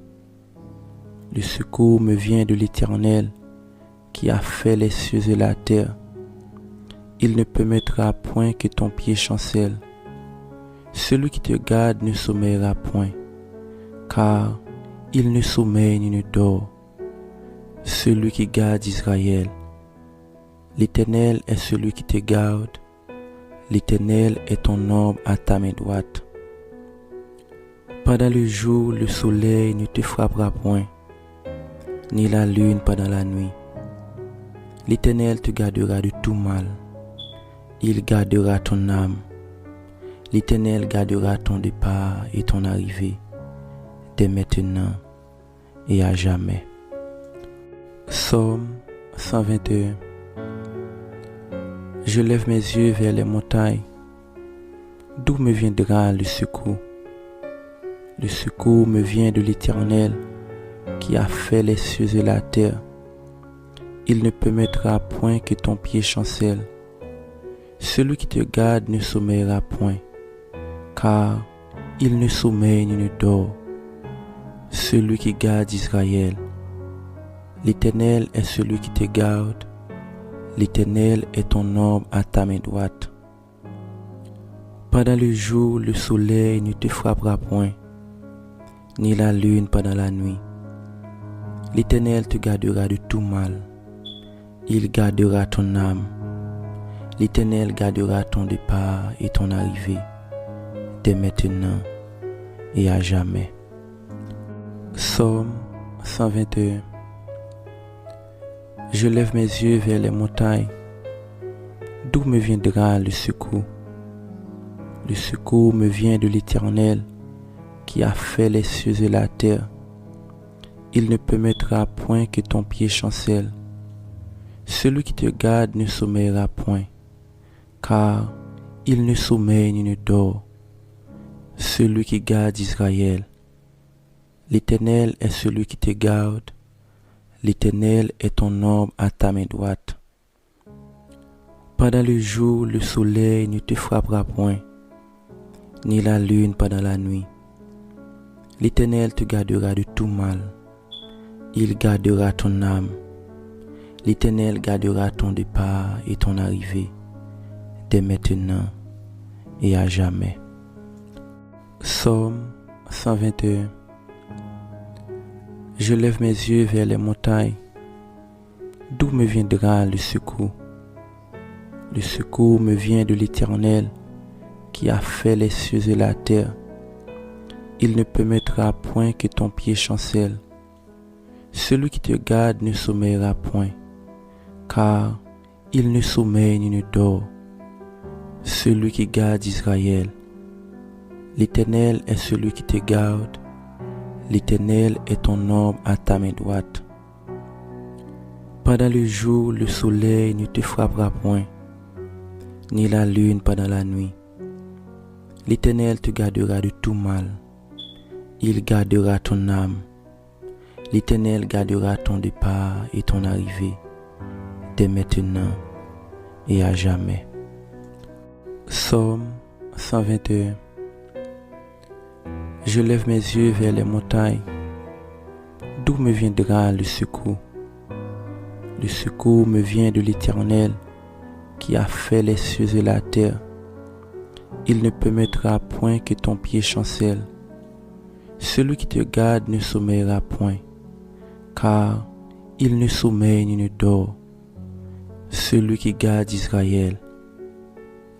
Le secours me vient de l'Éternel qui a fait les cieux et la terre. Il ne permettra point que ton pied chancelle. Celui qui te garde ne sommeillera point, car il ne sommeille ni ne dort. Celui qui garde Israël. L'Éternel est celui qui te garde. L'Éternel est ton ombre à ta main droite. Pendant le jour, le soleil ne te frappera point, ni la lune pendant la nuit. L'Éternel te gardera de tout mal. Il gardera ton âme. L'Éternel gardera ton départ et ton arrivée, dès maintenant et à jamais. Psaume 121. Je lève mes yeux vers les montagnes. D'où me viendra le secours? Le secours me vient de l'Éternel qui a fait les cieux et la terre. Il ne permettra point que ton pied chancelle. Celui qui te garde ne sommeillera point, car il ne sommeille ni ne dort. Celui qui garde Israël. L'Éternel est celui qui te garde. L'Éternel est ton ombre à ta main droite. Pendant le jour, le soleil ne te frappera point, ni la lune pendant la nuit. L'Éternel te gardera de tout mal. Il gardera ton âme. L'Éternel gardera ton départ et ton arrivée, dès maintenant et à jamais. Psaume 121. Je lève mes yeux vers les montagnes. D'où me viendra le secours? Le secours me vient de l'Éternel qui a fait les cieux et la terre. Il ne permettra point que ton pied chancelle. Celui qui te garde ne sommeillera point, car il ne sommeille ni ne dort. Celui qui garde Israël. L'Éternel est celui qui te garde. L'Éternel est ton ombre à ta main droite. Pendant le jour, le soleil ne te frappera point, ni la lune pendant la nuit. L'Éternel te gardera de tout mal. Il gardera ton âme. L'Éternel gardera ton départ et ton arrivée, dès maintenant et à jamais. Psaume 121. Je lève mes yeux vers les montagnes. D'où me viendra le secours? Le secours me vient de l'Éternel qui a fait les cieux et la terre. Il ne permettra point que ton pied chancelle. Celui qui te garde ne sommeillera point, car il ne sommeille ni ne dort. celui qui garde Israël. L'Éternel est celui qui te garde. L'Éternel est ton ombre à ta main droite. Pendant le jour, le soleil ne te frappera point, ni la lune pendant la nuit. L'Éternel te gardera de tout mal. Il gardera ton âme. L'Éternel gardera ton départ et ton arrivée, dès maintenant et à jamais. Psaume 121. Je lève mes yeux vers les montagnes. D'où me viendra le secours? Le secours me vient de l'Éternel, qui a fait les cieux et la terre. Il ne permettra point que ton pied chancelle. Celui qui te garde ne sommeillera point, car il ne sommeille ni ne dort. Celui qui garde Israël.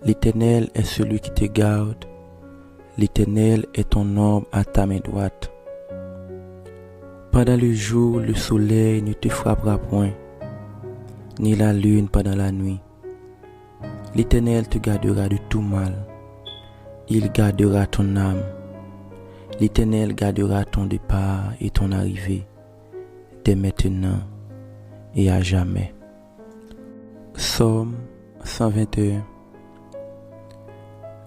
L'Éternel est celui qui te garde. L'Éternel est ton ombre à ta main droite. Pendant le jour, le soleil ne te frappera point, ni la lune pendant la nuit. L'Éternel te gardera de tout mal. Il gardera ton âme. L'Éternel gardera ton départ et ton arrivée, dès maintenant et à jamais. Psaume 121.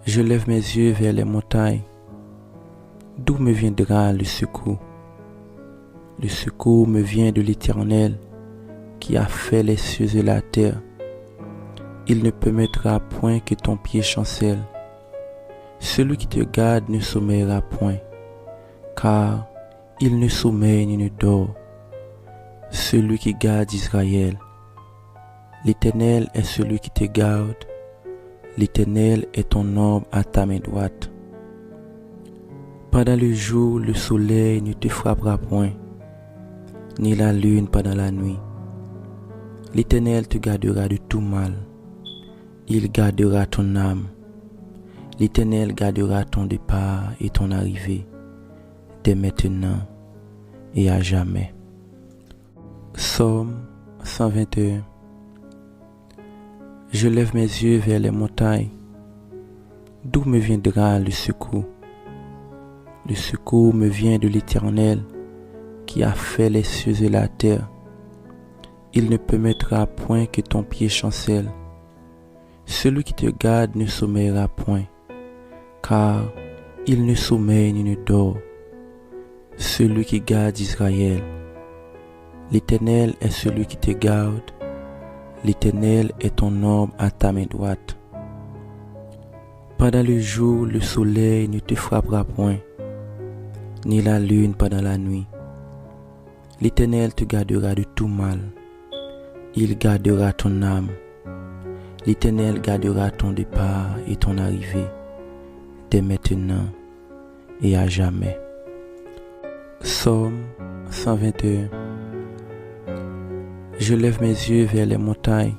Je lève mes yeux vers les montagnes. D'où me viendra le secours? Le secours me vient de l'Éternel, qui a fait les cieux et la terre. Il ne permettra point que ton pied chancelle. Celui qui te garde ne sommeillera point, car il ne sommeille ni ne dort. Celui qui garde Israël. L'Éternel est celui qui te garde. L'Éternel est ton ombre à ta main droite. Pendant le jour, le soleil ne te frappera point, ni la lune pendant la nuit. L'Éternel te gardera de tout mal. Il gardera ton âme. L'Éternel gardera ton départ et ton arrivée, dès maintenant et à jamais. Psaume 121. Je lève mes yeux vers les montagnes. D'où me viendra le secours? Le secours me vient de l'Éternel, qui a fait les cieux et la terre. Il ne permettra point que ton pied chancelle. Celui qui te garde ne sommeillera point, car il ne sommeille ni ne dort. Celui qui garde Israël. L'Éternel est celui qui te garde. L'Éternel est ton ombre à ta main droite. Pendant le jour, le soleil ne te frappera point, ni la lune pendant la nuit. L'Éternel te gardera de tout mal. Il gardera ton âme. L'Éternel gardera ton départ et ton arrivée, dès maintenant et à jamais. Psaume 121. Je lève mes yeux vers les montagnes.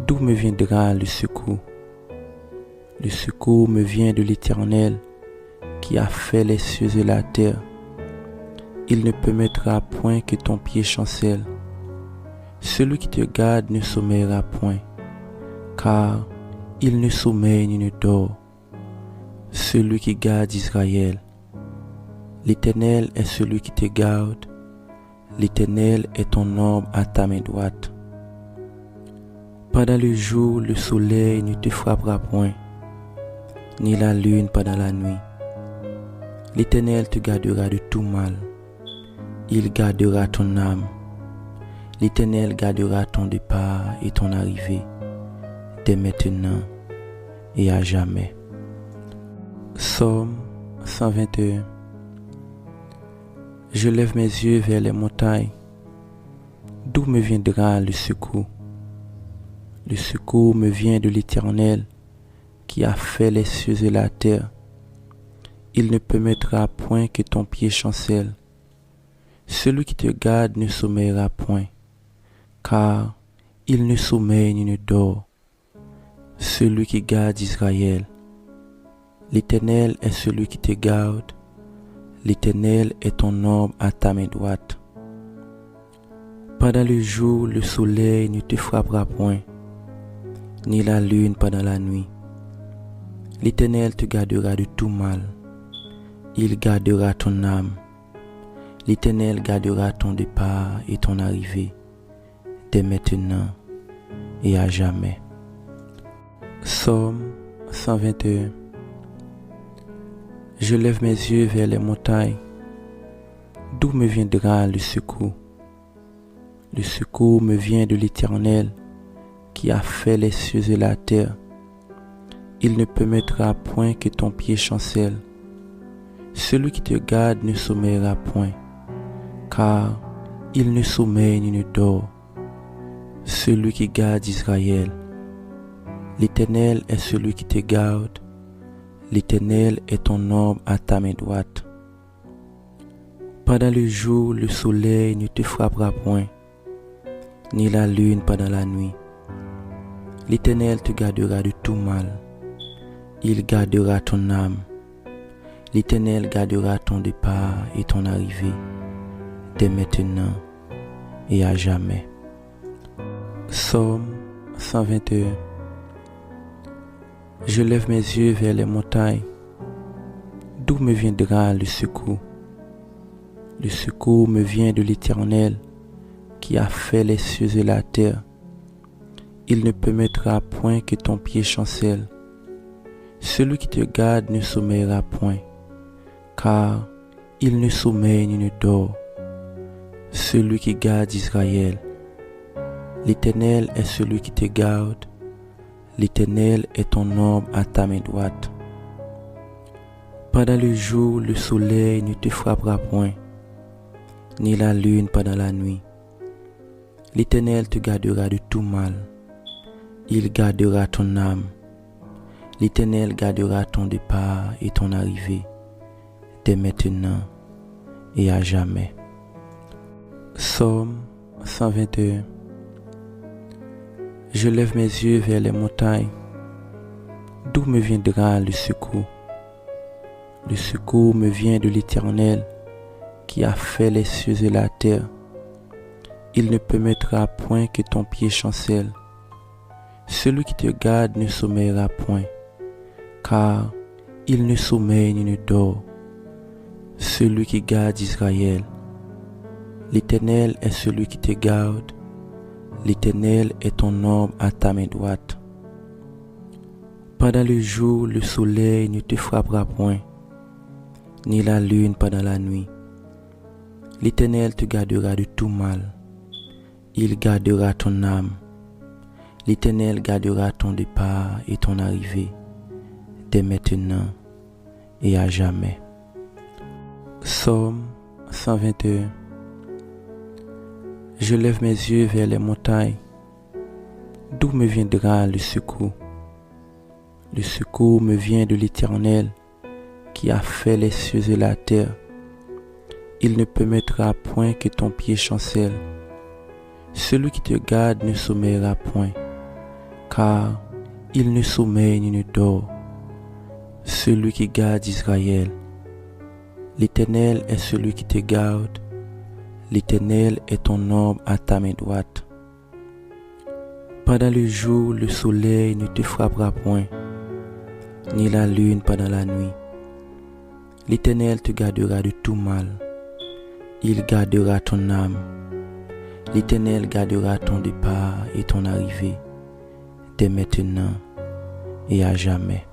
D'où me viendra le secours? Le secours me vient de l'Éternel, qui a fait les cieux et la terre. Il ne permettra point que ton pied chancelle. Celui qui te garde ne sommeillera point, car il ne sommeille ni ne dort. Celui qui garde Israël. L'Éternel est celui qui te garde. L'Éternel est ton ombre à ta main droite. Pendant le jour, le soleil ne te frappera point, ni la lune pendant la nuit. L'Éternel te gardera de tout mal. Il gardera ton âme. L'Éternel gardera ton départ et ton arrivée, dès maintenant et à jamais. Psaume 121. Je lève mes yeux vers les montagnes. D'où me viendra le secours? Le secours me vient de l'Éternel, qui a fait les cieux et la terre. Il ne permettra point que ton pied chancelle. Celui qui te garde ne sommeillera point, car il ne sommeille ni ne dort. Celui qui garde Israël. L'Éternel est celui qui te garde. L'Éternel est ton ombre à ta main droite. Pendant le jour, le soleil ne te frappera point, ni la lune pendant la nuit. L'Éternel te gardera de tout mal. Il gardera ton âme. L'Éternel gardera ton départ et ton arrivée, dès maintenant et à jamais. Psaume 121. Je lève mes yeux vers les montagnes. D'où me viendra le secours? Le secours me vient de l'Éternel qui a fait les cieux et la terre. Il ne permettra point que ton pied chancelle. Celui qui te garde ne sommeillera point, car il ne sommeille ni ne dort. Celui qui garde Israël. L'Éternel est celui qui te garde. L'Éternel est ton ombre à ta main droite. Pendant le jour, le soleil ne te frappera point, ni la lune pendant la nuit. L'Éternel te gardera de tout mal. Il gardera ton âme. L'Éternel gardera ton départ et ton arrivée, dès maintenant et à jamais. Psaume 121. Je lève mes yeux vers les montagnes. D'où me viendra le secours? Le secours me vient de l'Éternel qui a fait les cieux et la terre. Il ne permettra point que ton pied chancelle. Celui qui te garde ne sommeillera point, car il ne sommeille ni ne dort. Celui qui garde Israël. L'Éternel est celui qui te garde. L'Éternel est ton ombre à ta main droite. Pendant le jour, le soleil ne te frappera point, ni la lune pendant la nuit. L'Éternel te gardera de tout mal. Il gardera ton âme. L'Éternel gardera ton départ et ton arrivée, dès maintenant et à jamais. Psaume 121. Je lève mes yeux vers les montagnes. D'où me viendra le secours? Le secours me vient de l'Éternel qui a fait les cieux et la terre. Il ne permettra point que ton pied chancelle. Celui qui te garde ne sommeillera point, car il ne sommeille ni ne dort. Celui qui garde Israël. L'Éternel est celui qui te garde. L'Éternel est ton ombre à ta main droite. Pendant le jour, le soleil ne te frappera point, ni la lune pendant la nuit. L'Éternel te gardera de tout mal. Il gardera ton âme. L'Éternel gardera ton départ et ton arrivée, dès maintenant et à jamais. Psaume 121. Je lève mes yeux vers les montagnes. D'où me viendra le secours? Le secours me vient de l'Éternel qui a fait les cieux et la terre. Il ne permettra point que ton pied chancelle. Celui qui te garde ne sommeillera point, car il ne sommeille ni ne dort. Celui qui garde Israël. L'Éternel est celui qui te garde. L'Éternel est ton ombre à ta main droite. Pendant le jour, le soleil ne te frappera point, ni la lune pendant la nuit. L'Éternel te gardera de tout mal. Il gardera ton âme. L'Éternel gardera ton départ et ton arrivée, dès maintenant et à jamais.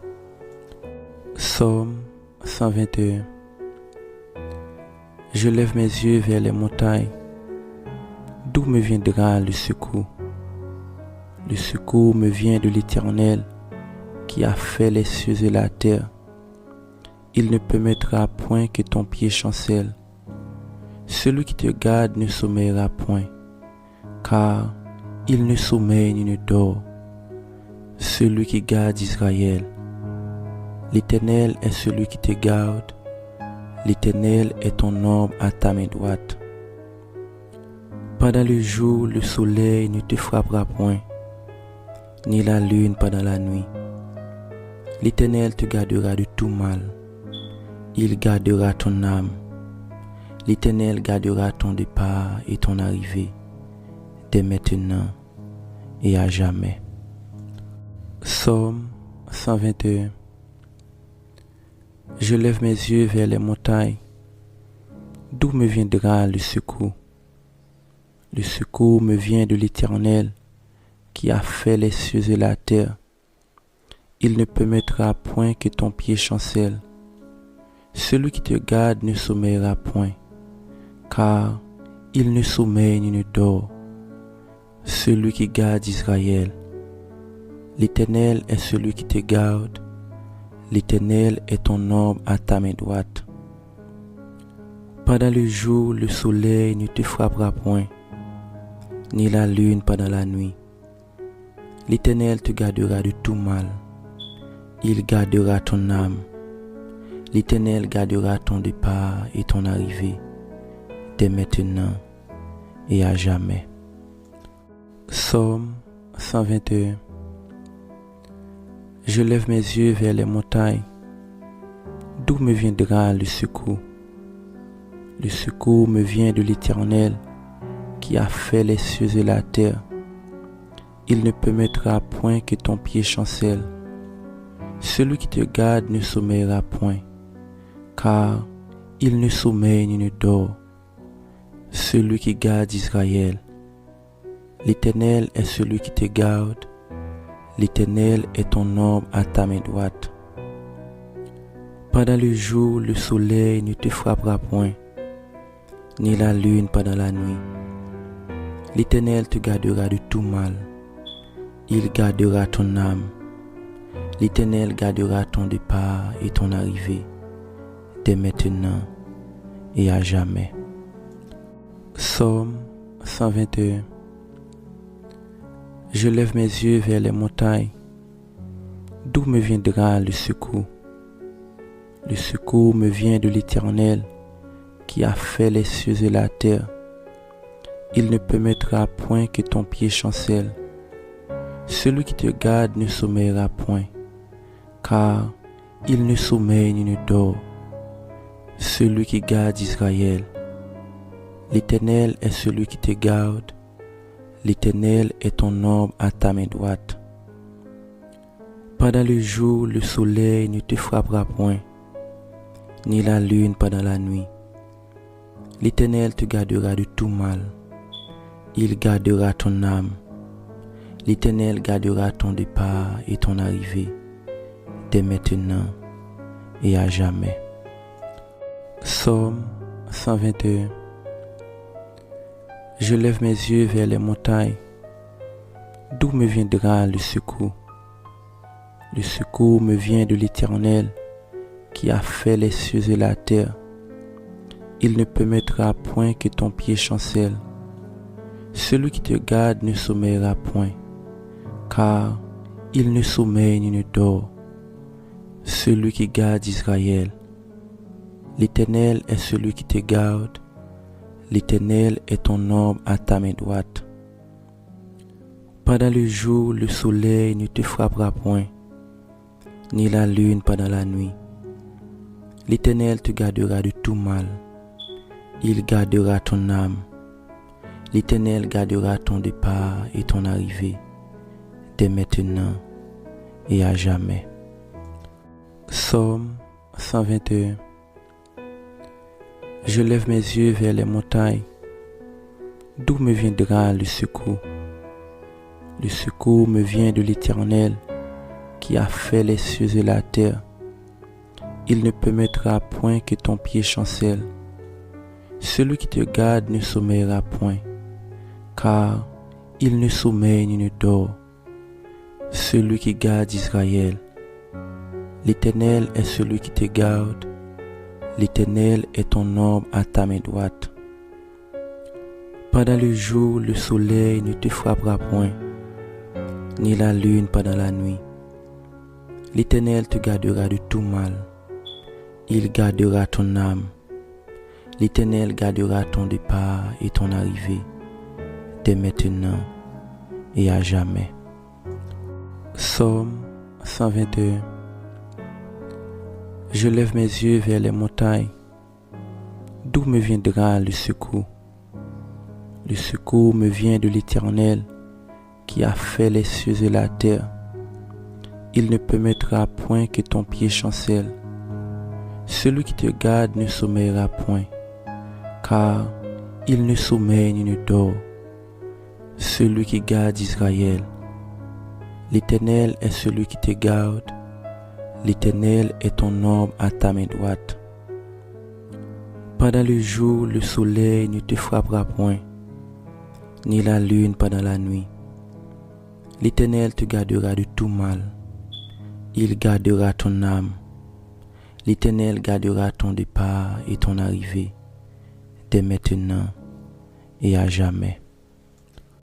Psaume 121. Je lève mes yeux vers les montagnes. D'où me viendra le secours? Le secours me vient de l'Éternel qui a fait les cieux et la terre. Il ne permettra point que ton pied chancelle. Celui qui te garde ne sommeillera point, car il ne sommeille ni ne dort. Celui qui garde Israël. L'Éternel est celui qui te garde. L'Éternel est ton ombre à ta main droite. Pendant le jour, le soleil ne te frappera point, ni la lune pendant la nuit. L'Éternel te gardera de tout mal. Il gardera ton âme. L'Éternel gardera ton départ et ton arrivée, dès maintenant et à jamais. Psaume 121. Je lève mes yeux vers les montagnes. D'où me viendra le secours? Le secours me vient de l'Éternel qui a fait les cieux et la terre. Il ne permettra point que ton pied chancelle. Celui qui te garde ne sommeillera point, car il ne sommeille ni ne dort. Celui qui garde Israël. L'Éternel est celui qui te garde. L'Éternel est ton ombre à ta main droite. Pendant le jour, le soleil ne te frappera point, ni la lune pendant la nuit. L'Éternel te gardera de tout mal. Il gardera ton âme. L'Éternel gardera ton départ et ton arrivée, dès maintenant et à jamais. Psaume 121. Je lève mes yeux vers les montagnes. D'où me viendra le secours? Le secours me vient de l'Éternel qui a fait les cieux et la terre. Il ne permettra point que ton pied chancelle. Celui qui te garde ne sommeillera point, car il ne sommeille ni ne dort. Celui qui garde Israël. L'Éternel est celui qui te garde. L'Éternel est ton ombre à ta main droite. Pendant le jour, le soleil ne te frappera point, ni la lune pendant la nuit. L'Éternel te gardera de tout mal. Il gardera ton âme. L'Éternel gardera ton départ et ton arrivée, dès maintenant et à jamais. Psaume 121. Je lève mes yeux vers les montagnes. D'où me viendra le secours? Le secours me vient de l'Éternel qui a fait les cieux et la terre. Il ne permettra point que ton pied chancelle. Celui qui te garde ne sommeillera point, car il ne sommeille ni ne dort. Celui qui garde Israël. L'Éternel est celui qui te garde. L'Éternel est ton ombre à ta main droite. Pendant le jour, le soleil ne te frappera point, ni la lune pendant la nuit. L'Éternel te gardera de tout mal. Il gardera ton âme. L'Éternel gardera ton départ et ton arrivée, dès maintenant et à jamais. Psaume 121. Je lève mes yeux vers les montagnes. D'où me viendra le secours? Le secours me vient de l'Éternel qui a fait les cieux et la terre. Il ne permettra point que ton pied chancelle. Celui qui te garde ne sommeillera point, car il ne sommeille ni ne dort. Celui qui garde Israël. L'Éternel est celui qui te garde. L'Éternel est ton ombre à ta main droite. Pendant le jour, le soleil ne te frappera point, ni la lune pendant la nuit. L'Éternel te gardera de tout mal. Il gardera ton âme. L'Éternel gardera ton départ et ton arrivée, dès maintenant et à jamais. Psaume 121. Je lève mes yeux vers les montagnes. D'où me viendra le secours? Le secours me vient de l'Éternel qui a fait les cieux et la terre. Il ne permettra point que ton pied chancelle. Celui qui te garde ne sommeillera point, car il ne sommeille ni ne dort. Celui qui garde Israël. L'Éternel est celui qui te garde. L'Éternel est ton ombre à ta main droite. Pendant le jour, le soleil ne te frappera point, ni la lune pendant la nuit. L'Éternel te gardera de tout mal. Il gardera ton âme. L'Éternel gardera ton départ et ton arrivée, dès maintenant et à jamais. Psaume 121. Je lève mes yeux vers les montagnes. D'où me viendra le secours? Le secours me vient de l'Éternel qui a fait les cieux et la terre. il ne permettra point que ton pied chancelle. Celui qui te garde ne sommeillera point, car il ne sommeille ni ne dort. Celui qui garde Israël. L'Éternel est celui qui te garde. L'Éternel est ton ombre à ta main droite. Pendant le jour, le soleil ne te frappera point, ni la lune pendant la nuit. L'Éternel te gardera de tout mal. Il gardera ton âme. L'Éternel gardera ton départ et ton arrivée, dès maintenant et à jamais.